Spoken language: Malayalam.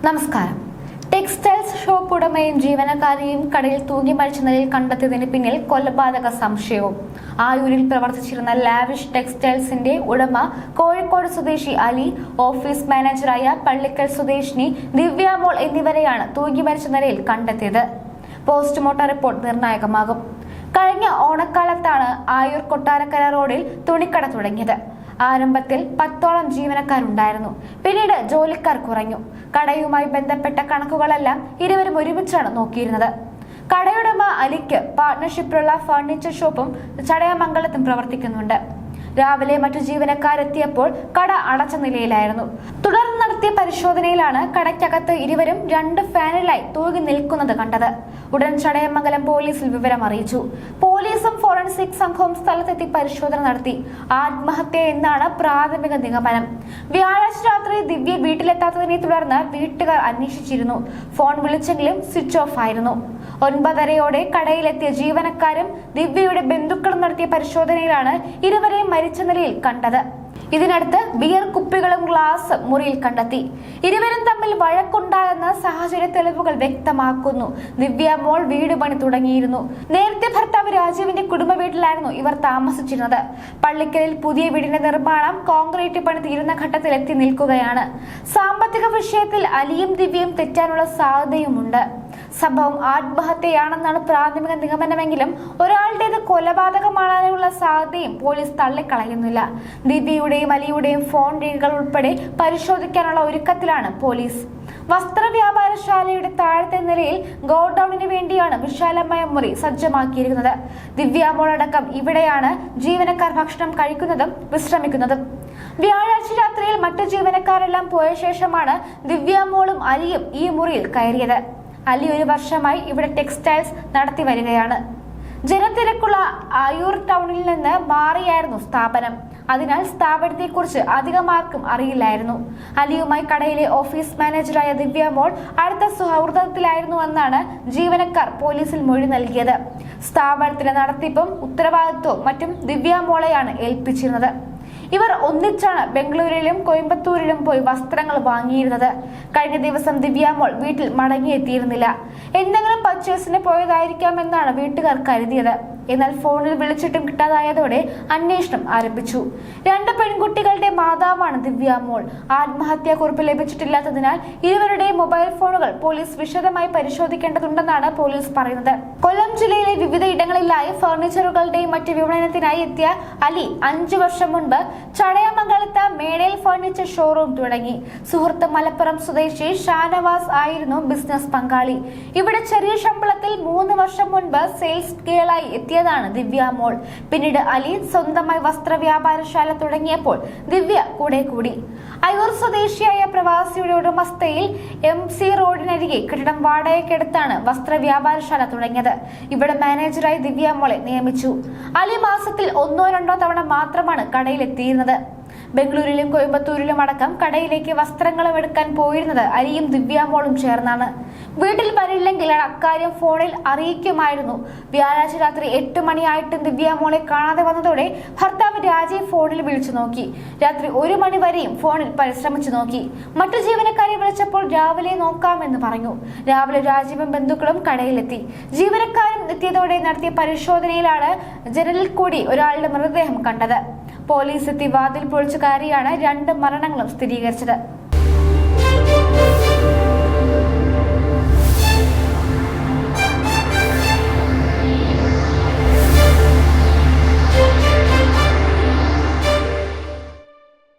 നമസ്കാരം. ടെക്സ്റ്റൈൽസ് ഷോപ്പ് ഉടമയും ജീവനക്കാരെയും കടയിൽ തൂങ്ങി മരിച്ച നിലയിൽ കണ്ടെത്തിയതിന് പിന്നിൽ കൊലപാതക സംശയവും. ആയൂരിൽ പ്രവർത്തിച്ചിരുന്ന ലാവിഷ് ടെക്സ്റ്റൈൽസിന്റെ ഉടമ കോഴിക്കോട് സ്വദേശി അലി, ഓഫീസ് മാനേജറായ പള്ളിക്കൽ സ്വദേശിനി ദിവ്യമോൾ എന്നിവരെയാണ് തൂങ്ങി മരിച്ച നിലയിൽ കണ്ടെത്തിയത്. പോസ്റ്റ്മോർട്ടം റിപ്പോർട്ട് നിർണായകമാകും. കഴിഞ്ഞ ഓണക്കാലത്താണ് ആയൂർ കൊട്ടാരക്കര റോഡിൽ തുണിക്കട തുടങ്ങിയത്. ആരംഭത്തിൽ 10ഓളം ജീവനക്കാരുണ്ടായിരുന്നു. പിന്നീട് ജോലിക്കാർ കുറഞ്ഞു. കടയുമായി ബന്ധപ്പെട്ട കണക്കുകളെല്ലാം ഇരുവരും ഒരുമിച്ചാണ് നോക്കിയിരുന്നത്. കടയുടമ അലിക്ക് പാർട്ട്ണർഷിപ്പിലുള്ള ഫർണിച്ചർ ഷോപ്പും ചടയമംഗലത്തും പ്രവർത്തിക്കുന്നുണ്ട്. രാവിലെ മറ്റു ജീവനക്കാരെത്തിയപ്പോൾ കട അടച്ച നിലയിലായിരുന്നു. തുടർന്ന് നടത്തിയ പരിശോധനയിലാണ് കടയ്ക്കകത്ത് ഇരുവരും 2 ഫാനിലായി തൂങ്ങി നിൽക്കുന്നത് കണ്ടത്. ഉടൻ ചടയമംഗലം പോലീസിൽ വിവരം അറിയിച്ചു. പോലീസും ഫോറൻസിക് സംഘവും സ്ഥലത്തെത്തി പരിശോധന നടത്തി. ആത്മഹത്യ എന്നാണ് പ്രാഥമിക നിഗമനം. വ്യാഴാഴ്ച രാത്രി ദിവ്യ വീട്ടിലെത്താത്തതിനെ തുടർന്ന് വീട്ടുകാർ അന്വേഷിച്ചിരുന്നു. ഫോൺ വിളിച്ചെങ്കിലും സ്വിച്ച് ഓഫ് ആയിരുന്നു. 9:30 കടയിലെത്തിയ ജീവനക്കാരും ദിവ്യയുടെ ബന്ധുക്കളും നടത്തിയ പരിശോധനയിലാണ് ഇരുവരെയും മരിച്ച നിലയിൽ കണ്ടത്. ഇതിനടുത്ത് ബിയർ കുപ്പികളും ഗ്ലാസ് മുറിയിൽ കണ്ടെത്തി. ഇരുവരും തമ്മിൽ വഴക്കുണ്ടായെന്ന് സാഹചര്യ തെളിവുകൾ വ്യക്തമാക്കുന്നു. ദിവ്യമോൾ വീട് പണി തുടങ്ങിയിരുന്നു. നേരത്തെ ഭർത്താവ് രാജീവിന്റെ കുടുംബ വീട്ടിലായിരുന്നു ഇവർ താമസിച്ചിരുന്നത്. പള്ളിക്കലിൽ പുതിയ വീടിന്റെ നിർമ്മാണം കോൺക്രീറ്റ് പണി തീരുന്ന ഘട്ടത്തിൽ എത്തി നിൽക്കുകയാണ്. സാമ്പത്തിക വിഷയത്തിൽ അലിയും ദിവ്യയും തെറ്റാനുള്ള സാധ്യതയുമുണ്ട്. സംഭവം ആത്മഹത്യയാണെന്നാണ് പ്രാഥമിക നിഗമനമെങ്കിലും ഒരാളുടേത് കൊലപാതകമാകാനുള്ള സാധ്യതയും പോലീസ് തള്ളിക്കളയുന്നില്ല. ദിവ്യയുടെയും അലിയുടെയും ഫോൺ രേഖകൾ ഉൾപ്പെടെ പരിശോധിക്കാനുള്ള ഒരുക്കത്തിലാണ് പോലീസ്. വസ്ത്രവ്യാപാരശാലയുടെ താഴത്തെ നിലയിൽ ഗോഡൌണിന് വേണ്ടിയാണ് വിശാലമായ മുറി സജ്ജമാക്കിയിരിക്കുന്നത്. ദിവ്യമോളടക്കം ഇവിടെയാണ് ജീവനക്കാർ ഭക്ഷണം കഴിക്കുന്നതും വിശ്രമിക്കുന്നതും. വ്യാഴാഴ്ച രാത്രിയിൽ മറ്റു ജീവനക്കാരെല്ലാം പോയ ശേഷമാണ് ദിവ്യമോളും അലിയും ഈ മുറിയിൽ കയറിയത്. അലി 1 വർഷമായി ഇവിടെ ടെക്സ്റ്റൈൽസ് നടത്തി വരികയാണ്. ജനത്തിരക്കുള്ള ആയൂർ ടൗണിൽ നിന്ന് മാറിയായിരുന്നു സ്ഥാപനം. അതിനാൽ സ്ഥാപനത്തെക്കുറിച്ച് അധികമാർക്കും അറിയില്ലായിരുന്നു. അലിയുമായി കടയിലെ ഓഫീസ് മാനേജറായ ദിവ്യമോൾ അടുത്ത സൗഹൃദത്തിലായിരുന്നുവെന്നാണ് ജീവനക്കാർ പോലീസിൽ മൊഴി നൽകിയത്. സ്ഥാപനത്തിന്റെ നടത്തിപ്പും ഉത്തരവാദിത്വവും മറ്റും ദിവ്യമോളെയാണ് ഏൽപ്പിച്ചിരുന്നത്. ഇവർ ഒന്നിച്ചാണ് ബംഗളൂരിലും കോയമ്പത്തൂരിലും പോയി വസ്ത്രങ്ങൾ വാങ്ങിയിരുന്നത്. കഴിഞ്ഞ ദിവസം ദിവ്യമോൾ വീട്ടിൽ മടങ്ങിയെത്തിയിരുന്നില്ല. എന്തെങ്കിലും പർച്ചേസിന് പോയതായിരിക്കാമെന്നാണ് വീട്ടുകാർ കരുതിയത്. എന്നാൽ ഫോണിൽ വിളിച്ചിട്ടും കിട്ടാതായതോടെ അന്വേഷണം ആരംഭിച്ചു. 2 പെൺകുട്ടികളുടെ മാതാവാണ് ദിവ്യമോൾ. ആത്മഹത്യാക്കുറിപ്പ് ലഭിച്ചിട്ടില്ലാത്തതിനാൽ ഇരുവരുടെയും മൊബൈൽ ഫോണുകൾ പോലീസ് വിശദമായി പരിശോധിക്കേണ്ടതുണ്ടെന്നാണ് പോലീസ് പറയുന്നത്. കൊല്ലം ജില്ലയിലെ വിവിധ ഇടങ്ങളിലായി ഫർണിച്ചറുകളുടെയും മറ്റ് വിപണനത്തിനായി എത്തിയ അലി 5 വർഷം മുൻപ് ചടയമംഗലത്ത് മേടയിൽ ഫർണിച്ചർ ഷോറൂം തുടങ്ങി. സുഹൃത്ത് മലപ്പുറം സ്വദേശി ഷാനവാസ് ആയിരുന്നു ബിസിനസ് പങ്കാളി. ഇവിടെ ചെറിയ ശമ്പളത്തിൽ 3 വർഷം മുൻപ് സെയിൽസ് ഗേളായി എത്തിയതാണ് ദിവ്യമോൾ. പിന്നീട് അലി സ്വന്തമായി വസ്ത്രവ്യാപാരശാല തുടങ്ങിയപ്പോൾ ദിവ്യ കൂടെ കൂടി. അയൂർ സ്വദേശിയായ പ്രവാസിയുടെ ഉടമസ്ഥയിൽ MC റോഡിനരികെ കെട്ടിടം വാടകയ്ക്കെടുത്താണ് വസ്ത്രവ്യാപാരശാല തുടങ്ങിയത്. ഇവിടെ മാനേജറായി ദിവ്യമോളെ നിയമിച്ചു. അലി മാസത്തിൽ 1-2 തവണ മാത്രമാണ് കടയിലെത്തിയിരുന്നത്. ബംഗളൂരിലും കോയമ്പത്തൂരിലും അടക്കം കടയിലേക്ക് വസ്ത്രങ്ങളും എടുക്കാൻ പോയിരുന്നത് അലിയും ദിവ്യമോളും ചേർന്നാണ്. വീട്ടിൽ വരില്ലെങ്കിൽ അക്കാര്യം ഫോണിൽ അറിയിക്കുമായിരുന്നു. വ്യാഴാഴ്ച രാത്രി 8 മണിയായിട്ടും ദിവ്യമോളെ കാണാതെ വന്നതോടെ ഭർത്താവ് രാജീവ് ഫോണിൽ വിളിച്ചു നോക്കി. രാത്രി 1 മണി വരെയും ഫോണിൽ പരിശ്രമിച്ചു നോക്കി. മറ്റു ജീവനക്കാരെ വിളിച്ചപ്പോൾ രാവിലെ നോക്കാമെന്ന് പറഞ്ഞു. രാവിലെ രാജീവും ബന്ധുക്കളും കടയിലെത്തി. ജീവനക്കാരും എത്തിയതോടെ നടത്തിയ പരിശോധനയിലാണ് ജനലിൽ കൂടി ഒരാളുടെ മൃതദേഹം കണ്ടത്. പോലീസ് എത്തി വാതിൽ പൊളിച്ചു കയറിയാണ് 2 മരണങ്ങളും സ്ഥിരീകരിച്ചത്.